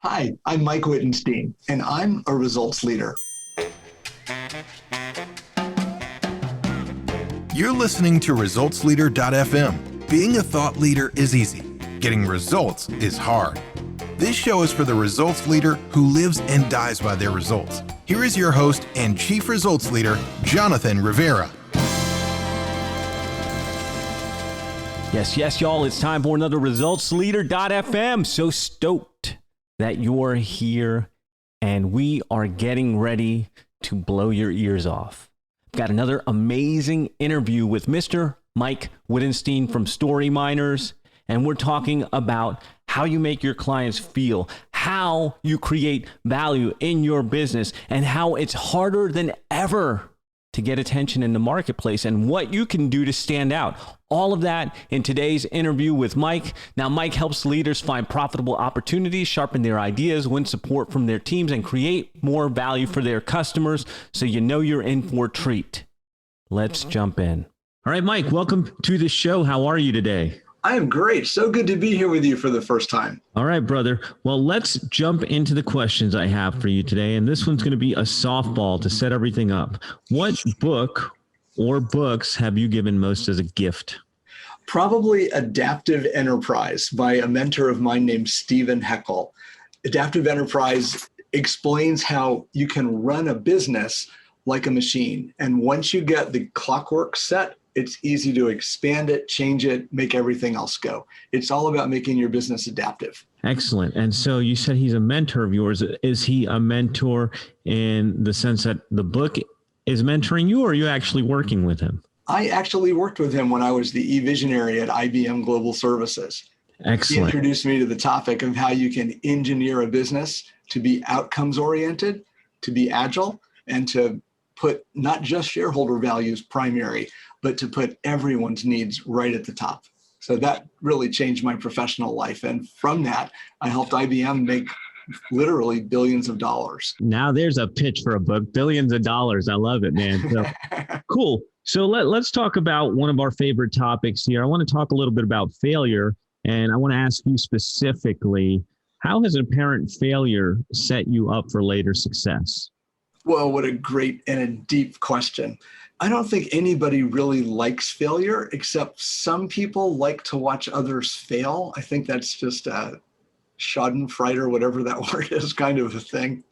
Hi, I'm Mike Wittenstein, and I'm a results leader. You're listening to ResultsLeader.fm. Being a thought leader is easy. Getting results is hard. This show is for the results leader who lives and dies by their results. Here is your host and Chief Results Leader, Jonathan Rivera. Yes, y'all. It's time for another ResultsLeader.fm. So stoked that you're here, and we are getting ready to blow your ears off. I've got another amazing interview with Mr. Mike Wittenstein from Story Miners, and we're talking about how you make your clients feel, how you create value in your business, and how it's harder than ever to get attention in the marketplace and what you can do to stand out. All of that in today's interview with Mike. Now, Mike helps leaders find profitable opportunities, sharpen their ideas, win support from their teams, and create more value for their customers, so you know you're in for a treat. Let's jump in. All right, Mike, welcome to the show. How are you today? I am great. So good to be here with you for the first time. All right, brother. Well, let's jump into the questions I have for you today. And this one's going to be a softball to set everything up. What book or books have you given most as a gift? Probably Adaptive Enterprise by a mentor of mine named Stephen Heckel. Adaptive Enterprise explains how you can run a business like a machine. And once you get the clockwork set, it's easy to expand it, change it, make everything else go. It's all about making your business adaptive. Excellent. And so you said he's a mentor of yours. Is he a mentor in the sense that the book is mentoring you, or are you actually working with him? I actually worked with him when I was the e-visionary at IBM Global Services. Excellent. He introduced me to the topic of how you can engineer a business to be outcomes oriented, to be agile, and to put not just shareholder values primary, but to put everyone's needs right at the top. So that really changed my professional life. And from that, I helped IBM make literally billions of dollars. Now there's a pitch for a book, billions of dollars. I love it, man. So, cool. So let's talk about one of our favorite topics here. I want to talk a little bit about failure. And I want to ask you specifically, how has apparent failure set you up for later success? Well, what a great and a deep question. I don't think anybody really likes failure, except some people like to watch others fail. I think that's just a schadenfreude, or whatever that word is, kind of a thing.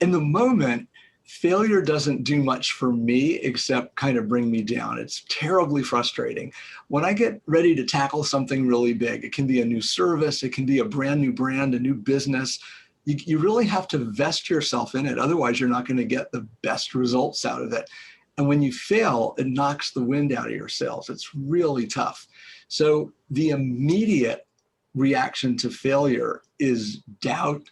In the moment, failure doesn't do much for me except kind of bring me down. It's terribly frustrating. When I get ready to tackle something really big, it can be a new service, it can be a brand new brand, a new business. You really have to vest yourself in it. Otherwise, you're not going to get the best results out of it. And when you fail, it knocks the wind out of your sails. It's really tough. So the immediate reaction to failure is doubt,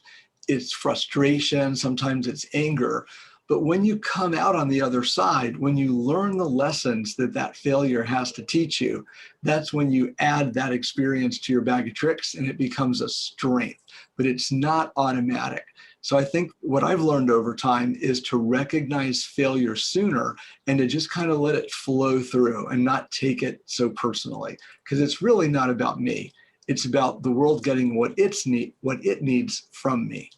it's frustration, sometimes it's anger. But when you come out on the other side, when you learn the lessons that failure has to teach you, that's when you add that experience to your bag of tricks and it becomes a strength, but it's not automatic. So I think what I've learned over time is to recognize failure sooner and to just kind of let it flow through and not take it so personally, because it's really not about me. It's about the world getting what it needs from me.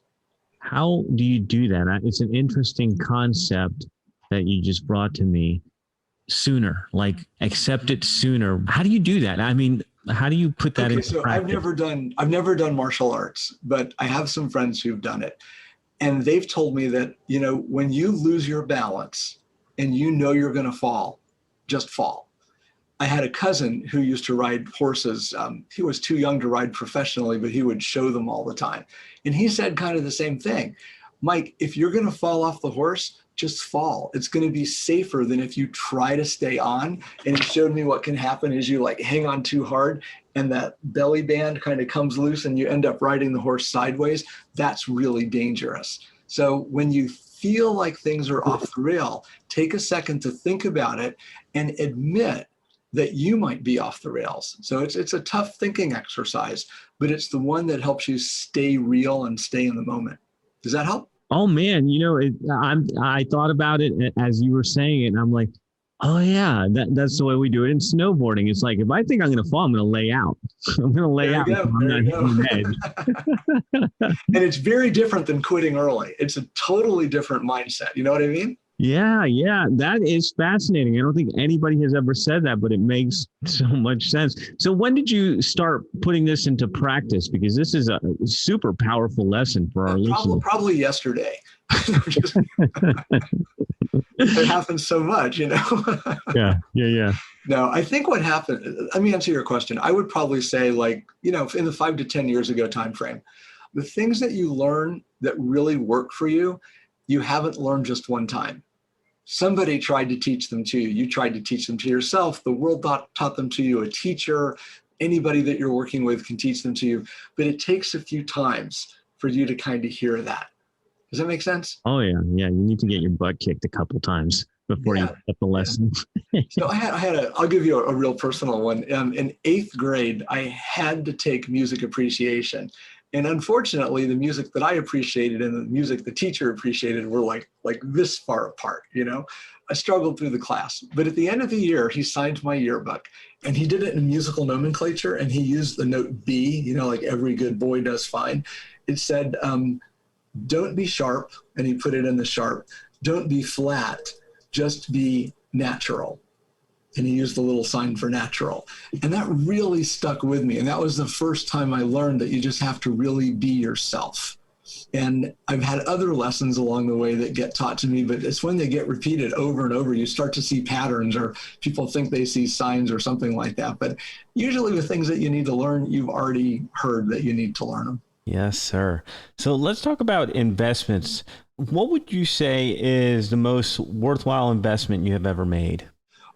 How do you do that? It's an interesting concept that you just brought to me. Sooner, like accept it sooner. How do you do that? I mean, how do you put that into practice? I've never done martial arts, but I have some friends who've done it. And they've told me that, when you lose your balance and you're going to fall, just fall. I had a cousin who used to ride horses. He was too young to ride professionally, but he would show them all the time. And he said kind of the same thing. Mike, if you're going to fall off the horse, just fall. It's going to be safer than if you try to stay on. And he showed me what can happen is you hang on too hard and that belly band kind of comes loose and you end up riding the horse sideways. That's really dangerous. So when you feel like things are off the rail, take a second to think about it and admit that you might be off the rails. So it's a tough thinking exercise, but it's the one that helps you stay real and stay in the moment. Does that help? Oh man, I thought about it as you were saying it, and I'm like, Oh yeah, that's the way we do it in snowboarding. It's like if I think I'm going to fall, I'm going to lay out. I'm going to lay There you out so go. I'm There not you go. hitting an edge. And it's very different than quitting early. It's a totally different mindset. You know what I mean? Yeah, yeah, that is fascinating. I don't think anybody has ever said that, but it makes so much sense. So when did you start putting this into practice? Because this is a super powerful lesson for our listeners. Probably yesterday. It happens so much, you know? Yeah, yeah, yeah. No, I think what happened, let me answer your question. I would probably say, like, you know, in the 5 to 10 years ago time frame, the things that you learn that really work for you, you haven't learned just one time. Somebody tried to teach them to you. You tried to teach them to yourself. The world taught them to you. A teacher, anybody that you're working with can teach them to you. But it takes a few times for you to kind of hear that. Does that make sense? Oh yeah, yeah. You need to get your butt kicked a couple times before you get the lesson. So I'll give you a real personal one. In 8th grade, I had to take music appreciation. And unfortunately, the music that I appreciated and the music the teacher appreciated were like this far apart, you know? I struggled through the class. But at the end of the year, he signed my yearbook, and he did it in musical nomenclature, and he used the note B, you know, like every good boy does fine. It said, don't be sharp, and he put it in the sharp. Don't be flat, just be natural. And he used the little sign for natural. And that really stuck with me. And that was the first time I learned that you just have to really be yourself. And I've had other lessons along the way that get taught to me, but it's when they get repeated over and over, you start to see patterns, or people think they see signs or something like that. But usually the things that you need to learn, you've already heard that you need to learn them. Yes, sir. So let's talk about investments. What would you say is the most worthwhile investment you have ever made?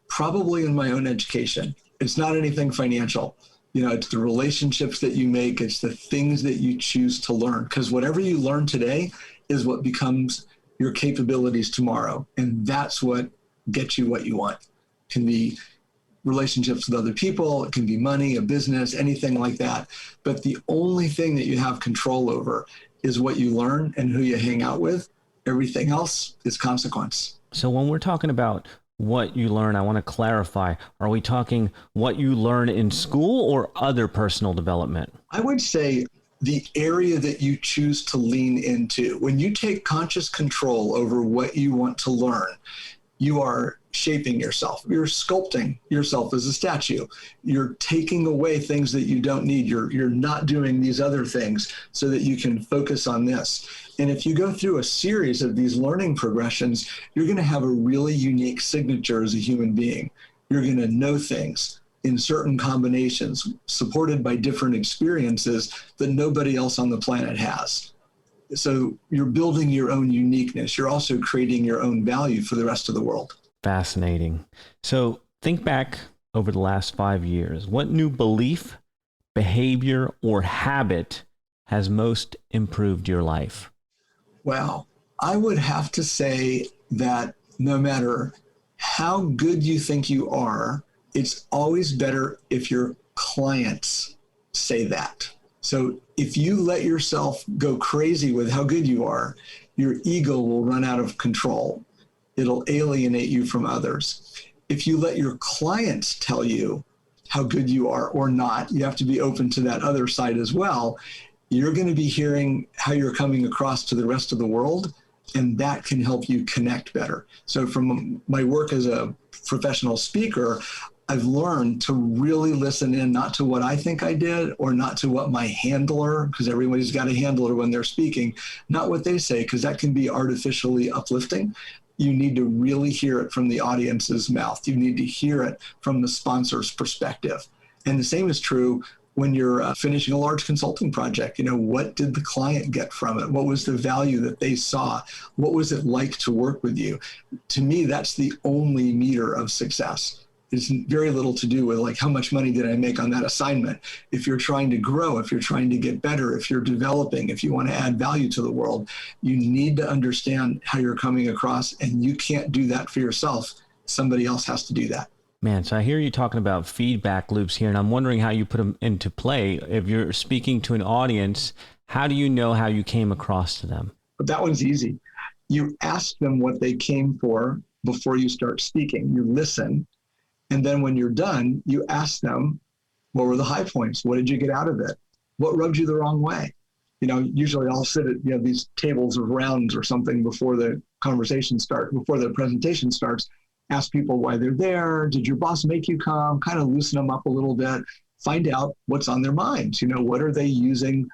Probably in my own education. It's not anything financial. You know, it's the relationships that you make. It's the things that you choose to learn, because whatever you learn today is what becomes your capabilities tomorrow. And that's what gets you what you want. It can be relationships with other people. It can be money, a business, anything like that. But the only thing that you have control over is what you learn and who you hang out with. Everything else is consequence. So when we're talking about what you learn, I want to clarify. Are we talking what you learn in school or other personal development? I would say the area that you choose to lean into. When you take conscious control over what you want to learn, you are shaping yourself. You're sculpting yourself as a statue. You're taking away things that you don't need. You're not doing these other things so that you can focus on this. And if you go through a series of these learning progressions, you're going to have a really unique signature as a human being. You're going to know things in certain combinations, supported by different experiences that nobody else on the planet has. So you're building your own uniqueness. You're also creating your own value for the rest of the world. Fascinating. So think back over the last 5 years. What new belief, behavior, or habit has most improved your life? Well, I would have to say that no matter how good you think you are, it's always better if your clients say that. So if you let yourself go crazy with how good you are, your ego will run out of control. It'll alienate you from others. If you let your clients tell you how good you are or not, you have to be open to that other side as well. You're going to be hearing how you're coming across to the rest of the world, and that can help you connect better. So from my work as a professional speaker, I've learned to really listen in, not to what I think I did or not to what my handler, because everybody's got a handler when they're speaking, not what they say, because that can be artificially uplifting. You need to really hear it from the audience's mouth. You need to hear it from the sponsor's perspective. And the same is true when you're finishing a large consulting project. You know, what did the client get from it? What was the value that they saw? What was it like to work with you? To me, that's the only meter of success. It's very little to do with like, how much money did I make on that assignment? If you're trying to grow, if you're trying to get better, if you're developing, if you want to add value to the world, you need to understand how you're coming across, and you can't do that for yourself. Somebody else has to do that. Man, so I hear you talking about feedback loops here, and I'm wondering how you put them into play. If you're speaking to an audience, how do you know how you came across to them? But that one's easy. You ask them what they came for. before you start speaking. You listen. And then when you're done, you ask them, what were the high points? What did you get out of it? What rubbed you the wrong way? Usually I'll sit at these tables of rounds or something before the before the presentation starts, ask people why they're there. Did your boss make you come? Kind of loosen them up a little bit, find out what's on their minds. What are they using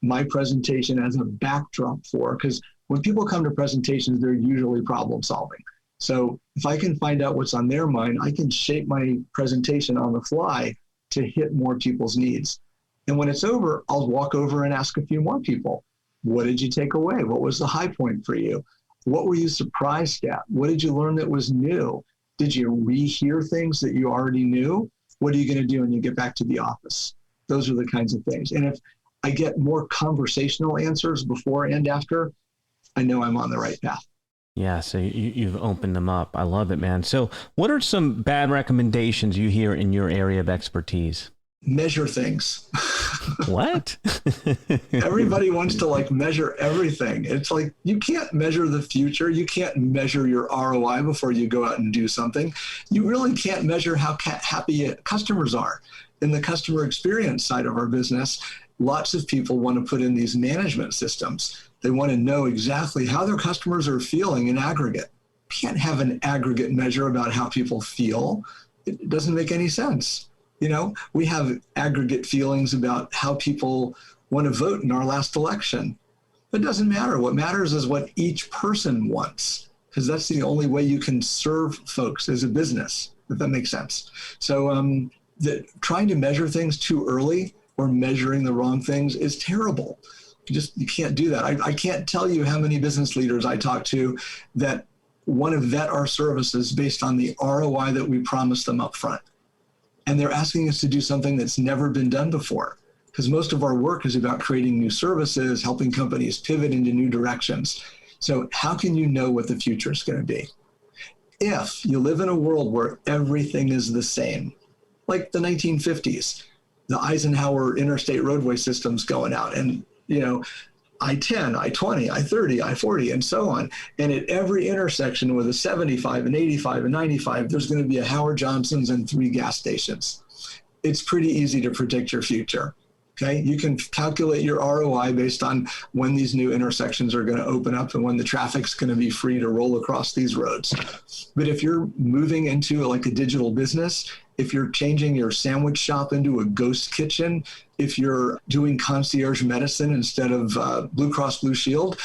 my presentation as a backdrop for? Because when people come to presentations, they're usually problem solving. So if I can find out what's on their mind, I can shape my presentation on the fly to hit more people's needs. And when it's over, I'll walk over and ask a few more people, what did you take away? What was the high point for you? What were you surprised at? What did you learn that was new? Did you rehear things that you already knew? What are you going to do when you get back to the office? Those are the kinds of things. And if I get more conversational answers before and after, I know I'm on the right path. Yeah, so you've opened them up. I love it, man. So what are some bad recommendations you hear in your area of expertise? Measure things. What? Everybody wants to measure everything. It's like, you can't measure the future. You can't measure your ROI before you go out and do something. You really can't measure how happy customers are. In the customer experience side of our business, lots of people want to put in these management systems. They want to know exactly how their customers are feeling in aggregate. Can't have an aggregate measure about how people feel. It doesn't make any sense. We have aggregate feelings about how people want to vote in our last election. It doesn't matter. What matters is what each person wants, because that's the only way you can serve folks as a business, if that makes sense. So trying to measure things too early or measuring the wrong things is terrible. You can't do that. I can't tell you how many business leaders I talk to that want to vet our services based on the ROI that we promised them up front. And they're asking us to do something that's never been done before, because most of our work is about creating new services, helping companies pivot into new directions. So how can you know what the future is going to be? If you live in a world where everything is the same, like the 1950s, the Eisenhower interstate roadway system's going out, and I-10, I-20, I-30, I-40, and so on. And at every intersection with a 75, an 85, and 95, there's going to be a Howard Johnson's and 3 gas stations. It's pretty easy to predict your future. Okay, you can calculate your ROI based on when these new intersections are going to open up and when the traffic's going to be free to roll across these roads. But if you're moving into a digital business, if you're changing your sandwich shop into a ghost kitchen, if you're doing concierge medicine instead of Blue Cross Blue Shield,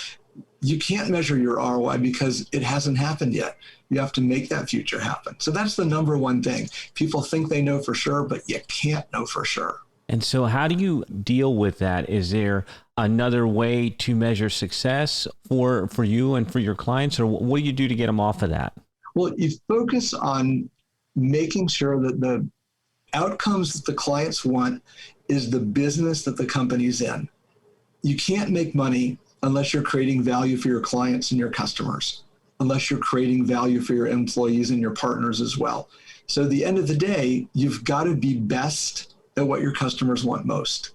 you can't measure your ROI because it hasn't happened yet. You have to make that future happen. So that's the number one thing. People think they know for sure, but you can't know for sure. And so how do you deal with that? Is there another way to measure success for you and for your clients, or what do you do to get them off of that? Well, you focus on making sure that the outcomes that the clients want is the business that the company's in. You can't make money unless you're creating value for your clients and your customers, unless you're creating value for your employees and your partners as well. So at the end of the day, you've got to be best at what your customers want most.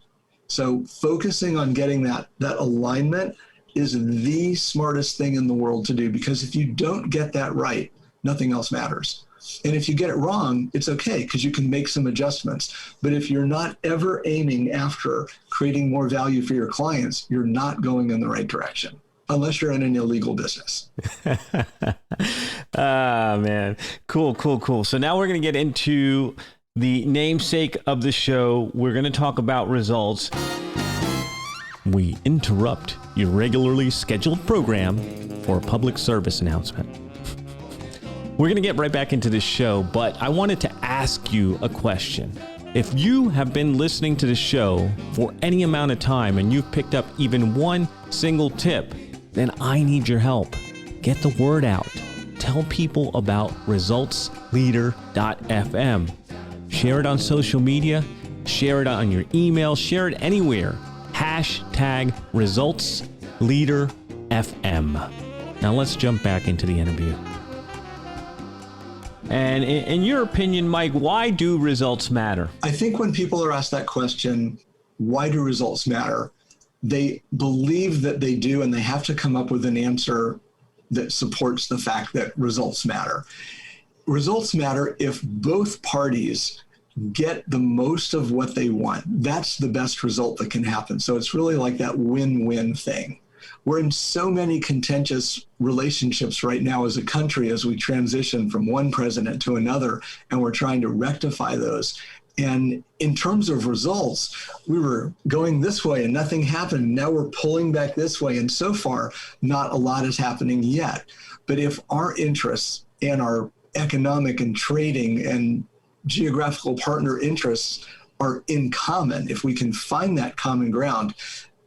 So focusing on getting that alignment is the smartest thing in the world to do, because if you don't get that right, nothing else matters. And if you get it wrong, it's okay, because you can make some adjustments. But if you're not ever aiming after creating more value for your clients, you're not going in the right direction, unless you're in an illegal business. Ah, man. Cool. So now we're going to get into the namesake of the show. We're going to talk about results. We interrupt your regularly scheduled program for a public service announcement. We're going to get right back into this show, but I wanted to ask you a question. If you have been listening to the show for any amount of time and you've picked up even one single tip, then I need your help. Get the word out. Tell people about resultsleader.fm. Share it on social media, share it on your email, share it anywhere. #ResultsLeaderFM. Now let's jump back into the interview. And in your opinion, Mike, why do results matter? I think when people are asked that question, why do results matter? They believe that they do, and they have to come up with an answer that supports the fact that results matter. Results matter if both parties get the most of what they want. That's the best result that can happen. So it's really like that win-win thing. We're in so many contentious relationships right now as a country as we transition from one president to another, and we're trying to rectify those. And in terms of results, we were going this way and nothing happened. Now we're pulling back this way. And so far, not a lot is happening yet. But if our interests and our economic and trading and geographical partner interests are in common, if we can find that common ground,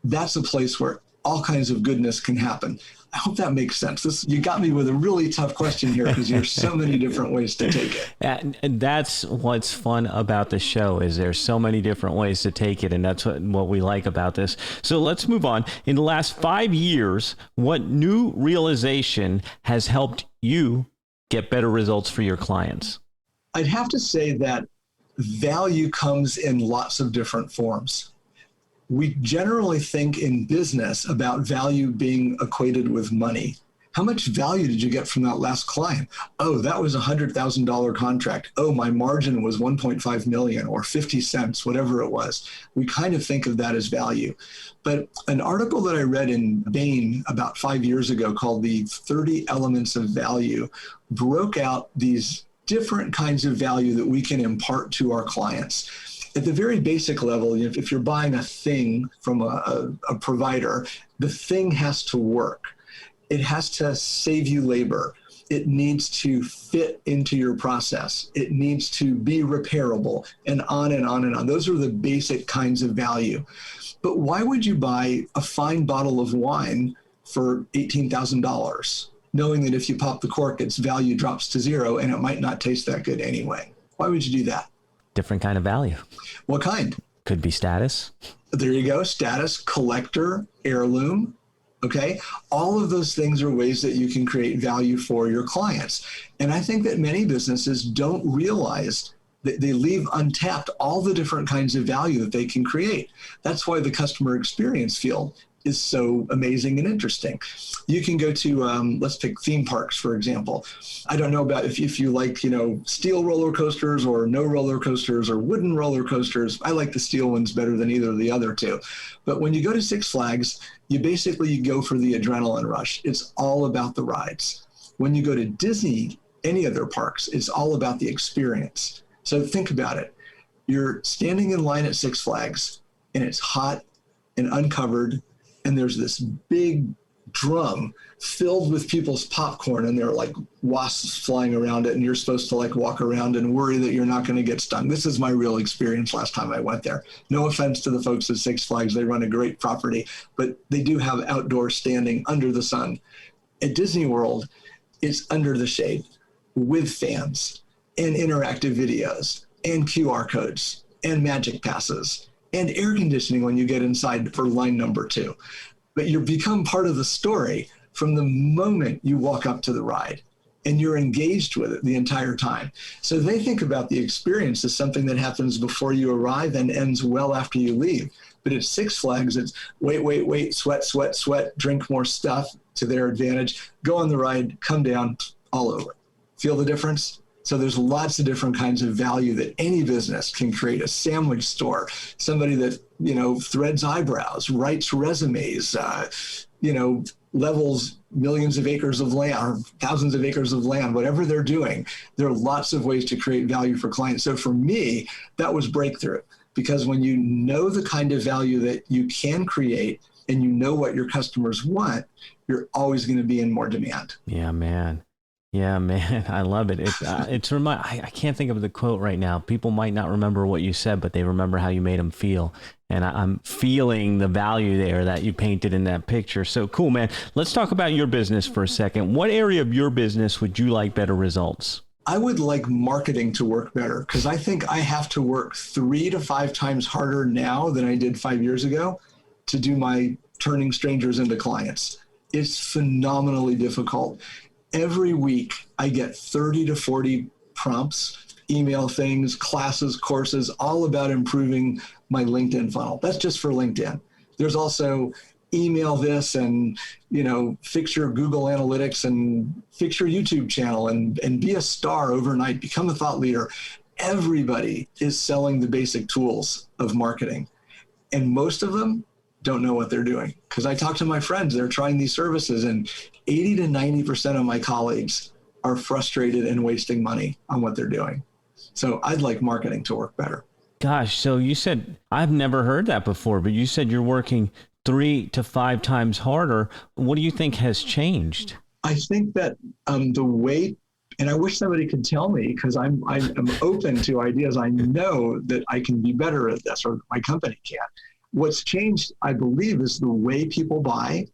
that's a place where all kinds of goodness can happen. I hope that makes sense. You got me with a really tough question here because there's so many different ways to take it. And that's what's fun about the show is there's so many different ways to take it. And that's what we like about this. So let's move on. In the last 5 years, what new realization has helped you get better results for your clients? I'd have to say that value comes in lots of different forms. We generally think in business about value being equated with money. How much value did you get from that last client? Oh, that was a $100,000 contract. Oh, my margin was 1.5 million or 50 cents, whatever it was. We kind of think of that as value. But an article that I read in Bain about 5 years ago called The 30 Elements of Value broke out these different kinds of value that we can impart to our clients. At the very basic level, if you're buying a thing from a provider, the thing has to work. It has to save you labor. It needs to fit into your process. It needs to be repairable, and on and on and on. Those are the basic kinds of value. But why would you buy a fine bottle of wine for $18,000, knowing that if you pop the cork, its value drops to zero and it might not taste that good anyway? Why would you do that? Different kind of value. What kind? Could be status. There you go. Status, collector, heirloom. Okay. All of those things are ways that you can create value for your clients. And I think that many businesses don't realize that they leave untapped all the different kinds of value that they can create. That's why the customer experience field is so amazing and interesting. You can go to, let's pick theme parks, for example. I don't know about if you like, steel roller coasters or no roller coasters or wooden roller coasters. I like the steel ones better than either of the other two. But when you go to Six Flags, you go for the adrenaline rush. It's all about the rides. When you go to Disney, any of their parks, it's all about the experience. So think about it. You're standing in line at Six Flags and it's hot and uncovered, and there's this big drum filled with people's popcorn, and there are like wasps flying around it, and you're supposed to like walk around and worry that you're not going to get stung. This is my real experience last time I went there. No offense to the folks at Six Flags. They run a great property, but they do have outdoor standing under the sun. At Disney World, it's under the shade with fans and interactive videos and QR codes and magic passes and air conditioning when you get inside for line number 2. But you become part of the story from the moment you walk up to the ride, and you're engaged with it the entire time. So they think about the experience as something that happens before you arrive and ends well after you leave. But at Six Flags, it's wait, sweat, drink more stuff to their advantage, go on the ride, come down, all over. Feel the difference? So there's lots of different kinds of value that any business can create. A sandwich store, somebody that, threads eyebrows, writes resumes, levels millions of acres of land or thousands of acres of land, whatever they're doing. There are lots of ways to create value for clients. So for me, that was breakthrough, because when you know the kind of value that you can create and you know what your customers want, you're always going to be in more demand. Yeah, man. I love it. I can't think of the quote right now. People might not remember what you said, but they remember how you made them feel. And I'm feeling the value there that you painted in that picture. So cool, man. Let's talk about your business for a second. What area of your business would you like better results? I would like marketing to work better, because I think I have to work 3 to 5 times harder now than I did 5 years ago to do my turning strangers into clients. It's phenomenally difficult. Every week I get 30 to 40 prompts, email things, classes, courses, all about improving my LinkedIn funnel. That's just for LinkedIn. There's also email this and, fix your Google Analytics and fix your YouTube channel and be a star overnight, become a thought leader. Everybody is selling the basic tools of marketing. And most of them don't know what they're doing. Because I talk to my friends, they're trying these services, and 80 to 90% of my colleagues are frustrated and wasting money on what they're doing. So I'd like marketing to work better. Gosh, so you said, I've never heard that before, but you said you're working 3 to 5 times harder. What do you think has changed? I think that the way, and I wish somebody could tell me, because I'm open to ideas. I know that I can be better at this, or my company can. What's changed, I believe, is the way people buy.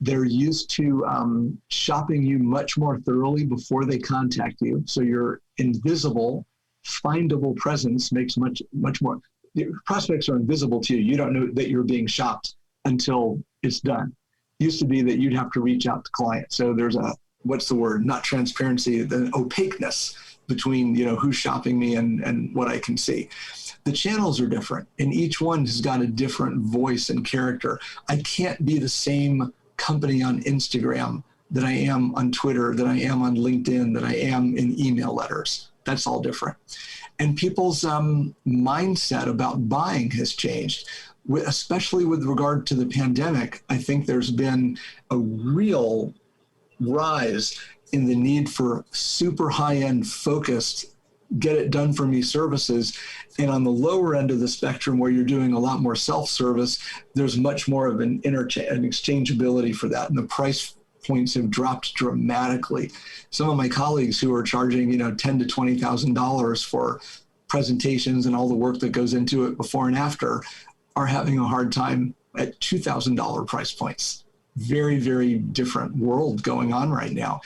They're used to shopping you much more thoroughly before they contact you. So your invisible, findable presence makes much more. Your prospects are invisible to you. You don't know that you're being shopped until it's done. Used to be that you'd have to reach out to clients. So there's what's the word? Not transparency, the opaqueness between, who's shopping me and what I can see. The channels are different, and each one has got a different voice and character. I can't be the same company on Instagram that I am on Twitter, that I am on LinkedIn, that I am in email letters. That's all different. And people's mindset about buying has changed, especially with regard to the pandemic. I think there's been a real rise in the need for super high-end focused, get it done for me services. And on the lower end of the spectrum, where you're doing a lot more self-service, there's much more of an exchangeability for that. And the price points have dropped dramatically. Some of my colleagues who are charging, $10,000 to $20,000 for presentations and all the work that goes into it before and after are having a hard time at $2,000 price points. Very, very different world going on right now.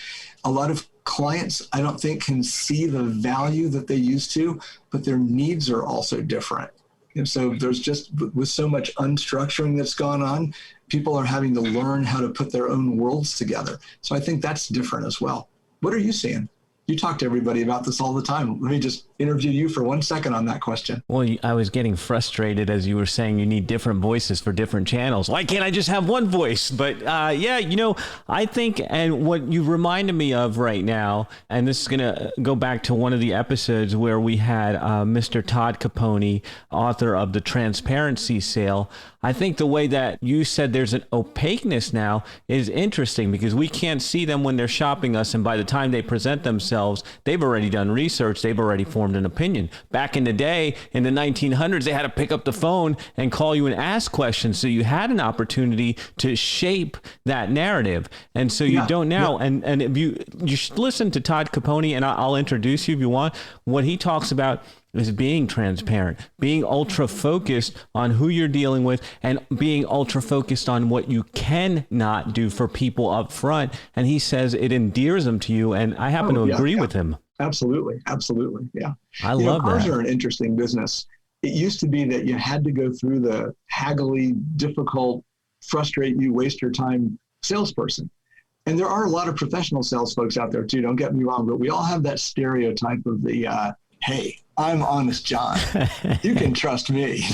A lot of clients, I don't think, can see the value that they used to, but their needs are also different. And so there's just, with so much unstructuring that's gone on, people are having to learn how to put their own worlds together. So I think that's different as well. What are you seeing? You talk to everybody about this all the time. Let me just interview you for 1 second on that question. Well, I was getting frustrated as you were saying you need different voices for different channels. Why can't I just have one voice? But I think, and what you reminded me of right now, and this is going to go back to one of the episodes where we had Mr. Todd Capone, author of The Transparency Sale. I think the way that you said there's an opaqueness now is interesting, because we can't see them when they're shopping us. And by the time they present themselves, they've already done research. They've already formed an opinion. Back in the day, in the 1900s, they had to pick up the phone and call you and ask questions. So you had an opportunity to shape that narrative. And so you don't now. Yeah. And if you should listen to Todd Capone, and I'll introduce you if you want. What he talks about is being transparent, being ultra focused on who you're dealing with, and being ultra focused on what you cannot do for people up front. And he says it endears them to you. And I happen to agree with him. Absolutely. Absolutely. Yeah. I love that. Cars are an interesting business. It used to be that you had to go through the haggly, difficult, frustrate you, waste your time salesperson. And there are a lot of professional sales folks out there too, don't get me wrong, but we all have that stereotype of the, hey, I'm Honest John. You can trust me.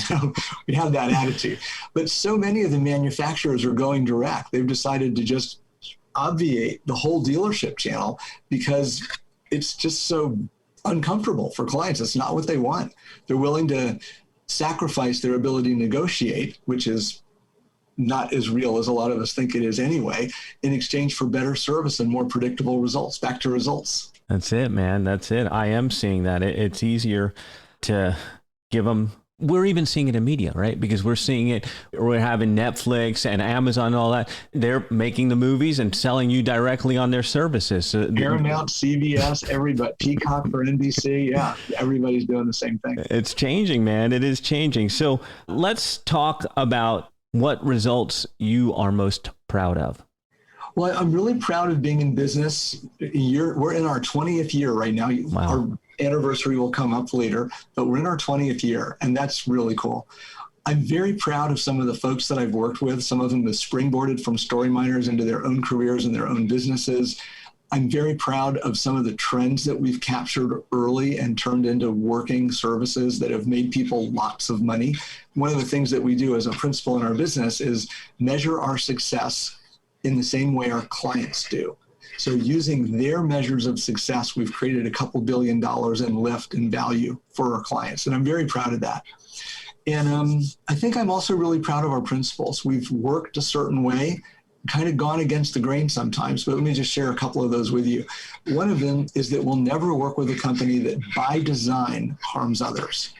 We have that attitude. But so many of the manufacturers are going direct. They've decided to just obviate the whole dealership channel because it's just so uncomfortable for clients. It's not what they want. They're willing to sacrifice their ability to negotiate, which is not as real as a lot of us think it is anyway, in exchange for better service and more predictable results. Back to results. That's it, man. That's it. I am seeing that. It's easier to give them. We're even seeing it in media, right? Because we're seeing it. We're having Netflix and Amazon and all that. They're making the movies and selling you directly on their services. So Paramount, CBS, everybody, Peacock for NBC. Yeah, everybody's doing the same thing. It's changing, man. It is changing. So let's talk about what results you are most proud of. Well, I'm really proud of being in business. We're in our 20th year right now. Wow. Our anniversary will come up later, but we're in our 20th year, and that's really cool. I'm very proud of some of the folks that I've worked with. Some of them have springboarded from story miners into their own careers and their own businesses. I'm very proud of some of the trends that we've captured early and turned into working services that have made people lots of money. One of the things that we do as a principle in our business is measure our success in the same way our clients do. So using their measures of success, we've created a couple $2 billion in lift and value for our clients. And I'm very proud of that. And I think I'm also really proud of our principles. We've worked a certain way, kind of gone against the grain sometimes, but let me just share a couple of those with you. One of them is that we'll never work with a company that by design harms others.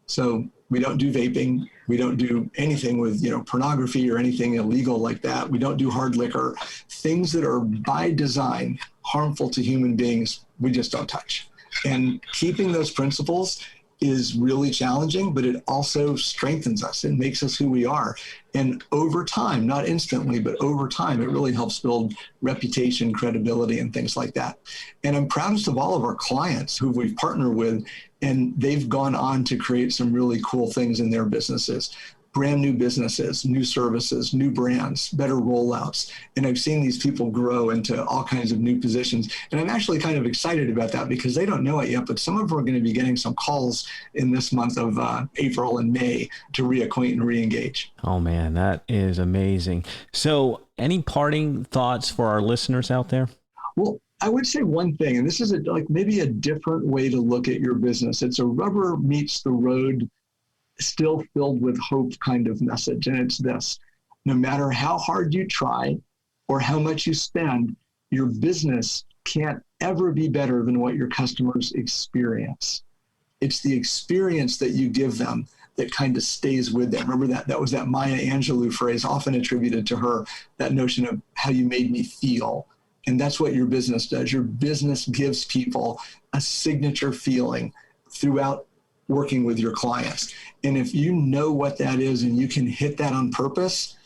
So we don't do vaping. We don't do anything with, pornography or anything illegal like that. We don't do hard liquor. Things that are by design harmful to human beings, we just don't touch. And keeping those principles is really challenging, but it also strengthens us. It makes us who we are. And over time, not instantly, but over time, it really helps build reputation, credibility, and things like that. And I'm proudest of all of our clients who we've partnered with, and they've gone on to create some really cool things in their businesses. Brand new businesses, new services, new brands, better rollouts. And I've seen these people grow into all kinds of new positions. And I'm actually kind of excited about that because they don't know it yet, but some of them are going to be getting some calls in this month of April and May to reacquaint and re-engage. Oh man, that is amazing. So any parting thoughts for our listeners out there? Well, I would say one thing, and this is maybe a different way to look at your business. It's a rubber meets the road, still filled with hope kind of message. And it's this: no matter how hard you try or how much you spend, your business can't ever be better than what your customers experience. It's the experience that you give them that kind of stays with them. Remember that was that Maya Angelou phrase, often attributed to her, that notion of how you made me feel. And that's what your business does. Your business gives people a signature feeling throughout working with your clients. And if you know what that is and you can hit that on purpose,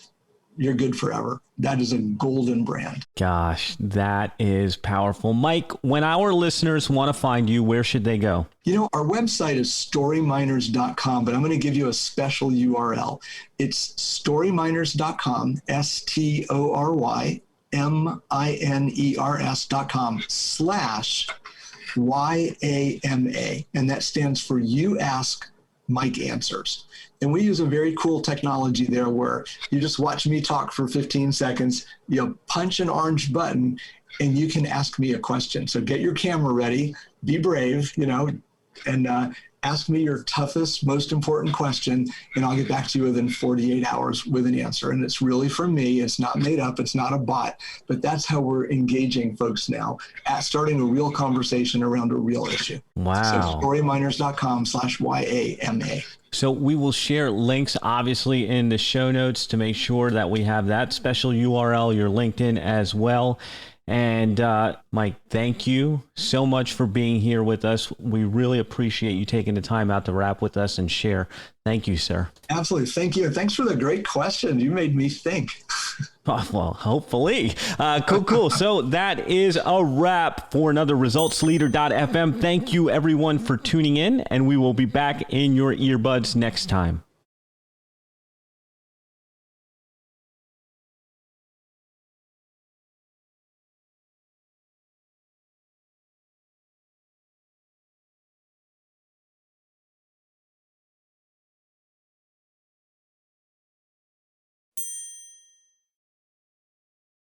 you're good forever. That is a golden brand. Gosh, that is powerful. Mike, when our listeners want to find you, where should they go? Our website is storyminers.com, but I'm going to give you a special URL. It's storyminers.com, STORYMINERS.com/YAMA, and that stands for You Ask, Mike Answers. And we use a very cool technology there where you just watch me talk for 15 seconds, you punch an orange button, and you can ask me a question. So get your camera ready, be brave, and ask me your toughest, most important question, and I'll get back to you within 48 hours with an answer. And it's really from me. It's not made up. It's not a bot. But that's how we're engaging folks now, at starting a real conversation around a real issue. Wow. So storyminers.com/YAMA. So we will share links, obviously, in the show notes to make sure that we have that special URL, your LinkedIn as well. And Mike, thank you so much for being here with us. We really appreciate you taking the time out to rap with us and share. Thank you, sir. Absolutely. Thank you. Thanks for the great question. You made me think. Oh, well, hopefully. Cool. So that is a wrap for another ResultsLeader.fm. Thank you, everyone, for tuning in, and we will be back in your earbuds next time.